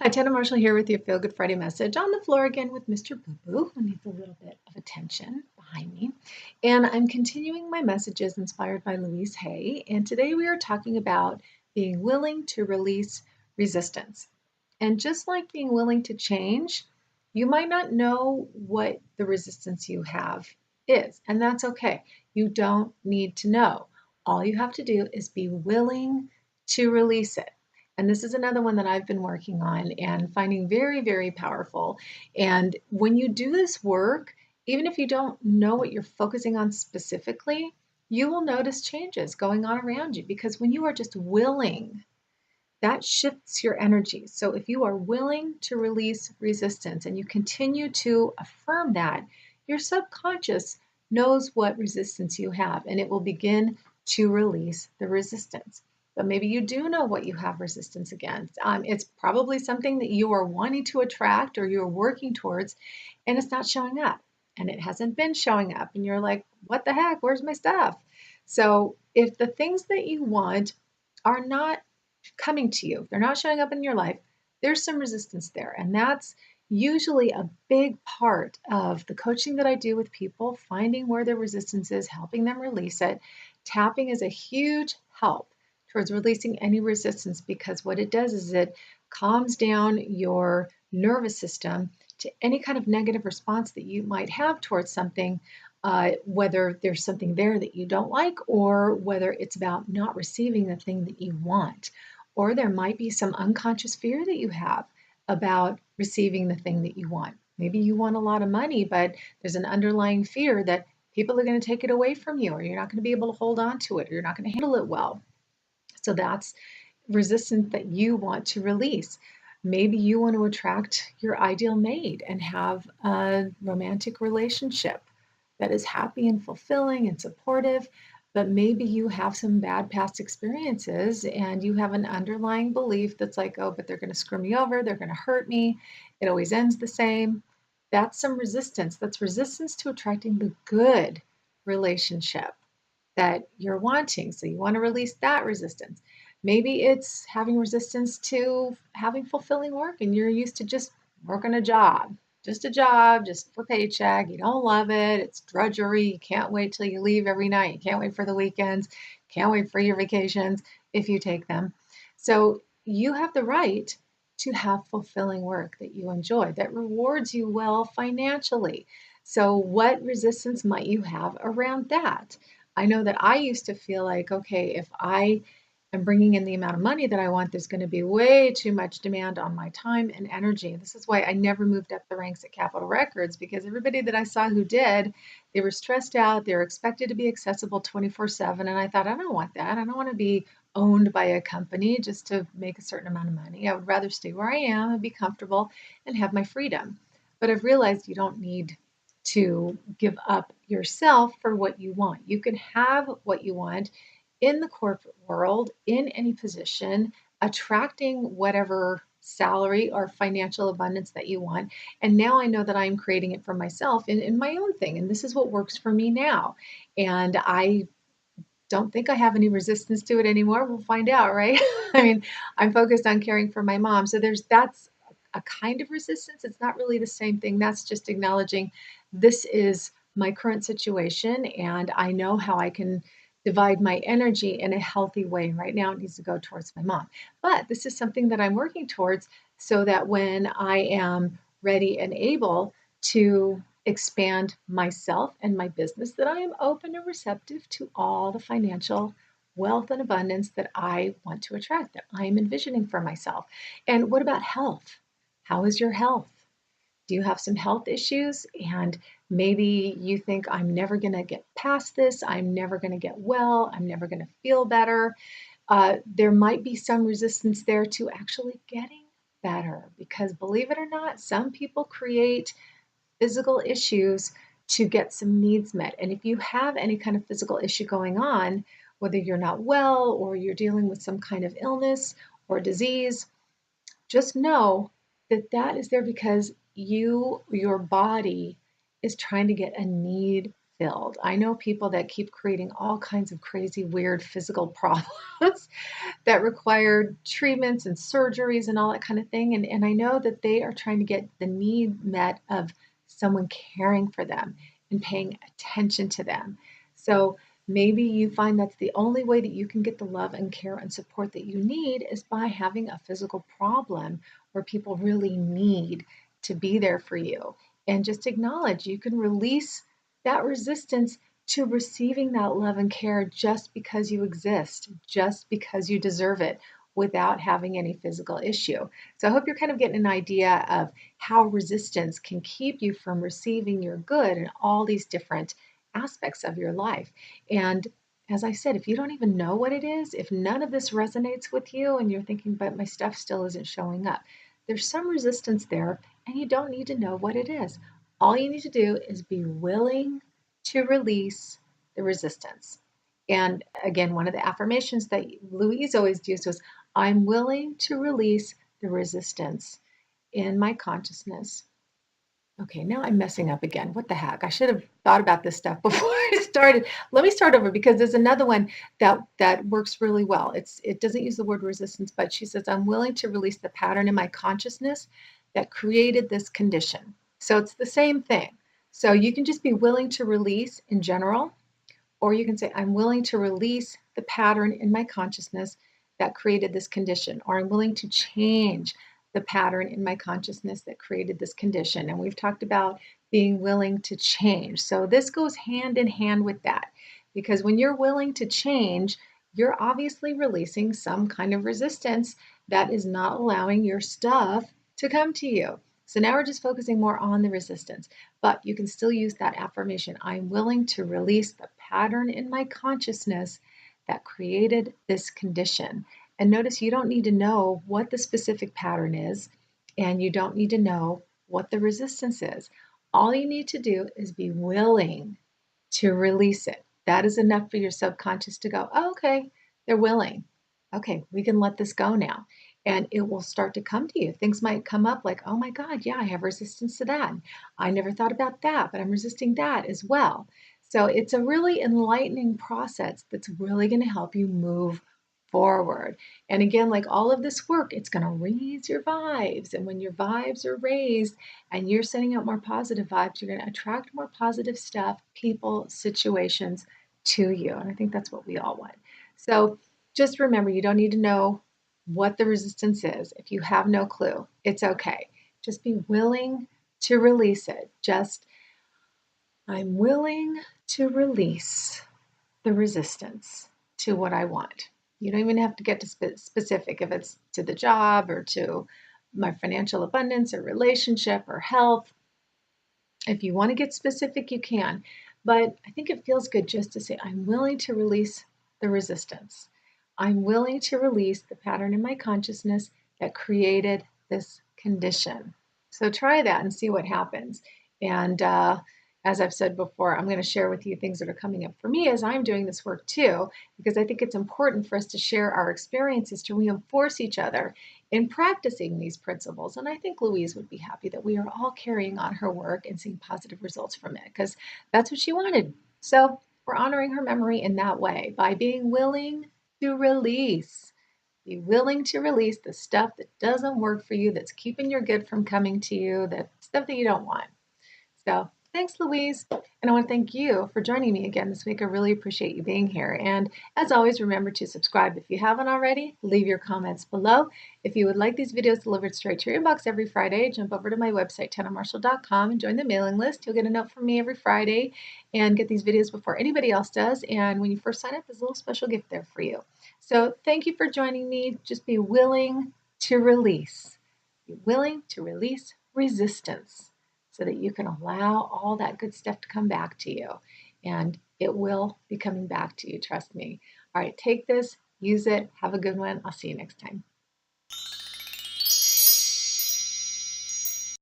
Hi, Tanna Marshall here with your Feel Good Friday message on the floor again with Mr. Boo Boo, who needs a little bit of attention behind me. And I'm continuing my messages inspired by Louise Hay. And today we are talking about being willing to release resistance. And just like being willing to change, you might not know what the resistance you have is, and that's okay. You don't need to know. All you have to do is be willing to release it. And this is another one that I've been working on and finding very, very powerful. And when you do this work, even if you don't know what you're focusing on specifically, you will notice changes going on around you because when you are just willing, that shifts your energy. So if you are willing to release resistance and you continue to affirm that, your subconscious knows what resistance you have and it will begin to release the resistance. But maybe you do know what you have resistance against. It's probably something that you are wanting to attract or you're working towards, and it's not showing up. And it hasn't been showing up. And you're like, what the heck? Where's my stuff? So if the things that you want are not coming to you, if they're not showing up in your life, there's some resistance there. And that's usually a big part of the coaching that I do with people, finding where their resistance is, helping them release it. Tapping is a huge help towards releasing any resistance because what it does is it calms down your nervous system to any kind of negative response that you might have towards something, whether there's something there that you don't like or whether it's about not receiving the thing that you want. Or there might be some unconscious fear that you have about receiving the thing that you want. Maybe you want a lot of money, but there's an underlying fear that people are going to take it away from you, or you're not going to be able to hold on to it, or you're not going to handle it well. So that's resistance that you want to release. Maybe you want to attract your ideal mate and have a romantic relationship that is happy and fulfilling and supportive, but maybe you have some bad past experiences and you have an underlying belief that's like, oh, but they're going to screw me over, they're going to hurt me, it always ends the same. That's some resistance. That's resistance to attracting the good relationship that you're wanting. So you want to release that resistance. Maybe it's having resistance to having fulfilling work and you're used to just working a job, just for paycheck. You don't love it. It's drudgery. You can't wait till you leave every night. You can't wait for the weekends. Can't wait for your vacations if you take them. So you have the right to have fulfilling work that you enjoy, that rewards you well financially. So, what resistance might you have around that? I know that I used to feel like, okay, if I am bringing in the amount of money that I want, there's going to be way too much demand on my time and energy. This is why I never moved up the ranks at Capitol Records because everybody that I saw who did, they were stressed out. They were expected to be accessible 24/7. And I thought, I don't want that. I don't want to be owned by a company just to make a certain amount of money. I would rather stay where I am and be comfortable and have my freedom. But I've realized you don't need to give up yourself for what you want. You can have what you want in the corporate world, in any position, attracting whatever salary or financial abundance that you want. And now I know that I'm creating it for myself in my own thing. And this is what works for me now. And I don't think I have any resistance to it anymore. We'll find out, right? I mean, I'm focused on caring for my mom. So that's a kind of resistance. It's not really the same thing. That's just acknowledging this is my current situation and I know how I can divide my energy in a healthy way. Right now, it needs to go towards my mom. But this is something that I'm working towards so that when I am ready and able to expand myself and my business, that I am open and receptive to all the financial wealth and abundance that I want to attract, that I am envisioning for myself. And what about health? How is your health? Do you have some health issues? And maybe you think, I'm never going to get past this. I'm never going to get well. I'm never going to feel better. There might be some resistance there to actually getting better because believe it or not, some people create physical issues to get some needs met. And if you have any kind of physical issue going on, whether you're not well or you're dealing with some kind of illness or disease, just know that that is there because your body is trying to get a need filled. I know people that keep creating all kinds of crazy, weird physical problems that required treatments and surgeries and all that kind of thing. And I know that they are trying to get the need met of someone caring for them and paying attention to them. So maybe you find that's the only way that you can get the love and care and support that you need is by having a physical problem where people really need to be there for you. And just acknowledge you can release that resistance to receiving that love and care just because you exist, just because you deserve it without having any physical issue. So I hope you're kind of getting an idea of how resistance can keep you from receiving your good in all these different aspects of your life. And as I said, if you don't even know what it is, if none of this resonates with you and you're thinking, but my stuff still isn't showing up, there's some resistance there and you don't need to know what it is. All you need to do is be willing to release the resistance. And again, one of the affirmations that Louise always used was, I'm willing to release the resistance in my consciousness. Okay, now I'm messing up again. What the heck? I should have thought about this stuff before I started. Let me start over because there's another one that works really well. It doesn't use the word resistance, but she says, I'm willing to release the pattern in my consciousness that created this condition. So it's the same thing. So you can just be willing to release in general, or you can say, I'm willing to release the pattern in my consciousness that created this condition, or I'm willing to change the pattern in my consciousness that created this condition. And we've talked about being willing to change. So this goes hand in hand with that, because when you're willing to change, you're obviously releasing some kind of resistance that is not allowing your stuff to come to you. So now we're just focusing more on the resistance, but you can still use that affirmation. I'm willing to release the pattern in my consciousness that created this condition. And notice you don't need to know what the specific pattern is, and you don't need to know what the resistance is. All you need to do is be willing to release it. That is enough for your subconscious to go, oh, okay, they're willing. Okay, we can let this go now. And it will start to come to you. Things might come up like, oh my God, yeah, I have resistance to that. I never thought about that, but I'm resisting that as well. So it's a really enlightening process that's really going to help you move forward. And again, like all of this work, it's going to raise your vibes. And when your vibes are raised and you're sending out more positive vibes, you're going to attract more positive stuff, people, situations to you. And I think that's what we all want. So just remember, you don't need to know what the resistance is. If you have no clue, it's okay. Just be willing to release it. Just, I'm willing to release the resistance to what I want. You don't even have to get to specific if it's to the job or to my financial abundance or relationship or health. If you want to get specific, you can. But I think it feels good just to say, I'm willing to release the resistance. I'm willing to release the pattern in my consciousness that created this condition. So try that and see what happens. And as I've said before, I'm going to share with you things that are coming up for me as I'm doing this work too, because I think it's important for us to share our experiences to reinforce each other in practicing these principles. And I think Louise would be happy that we are all carrying on her work and seeing positive results from it because that's what she wanted. So we're honoring her memory in that way by being willing to release. Be willing to release the stuff that doesn't work for you, that's keeping your good from coming to you, that stuff that you don't want. So thanks, Louise. And I want to thank you for joining me again this week. I really appreciate you being here. And as always, remember to subscribe if you haven't already. Leave your comments below. If you would like these videos delivered straight to your inbox every Friday, jump over to my website, tannamarshall.com, and join the mailing list. You'll get a note from me every Friday and get these videos before anybody else does. And when you first sign up, there's a little special gift there for you. So thank you for joining me. Just be willing to release. Be willing to release resistance, so that you can allow all that good stuff to come back to you. And it will be coming back to you, trust me. All right, take this, use it, have a good one. I'll see you next time.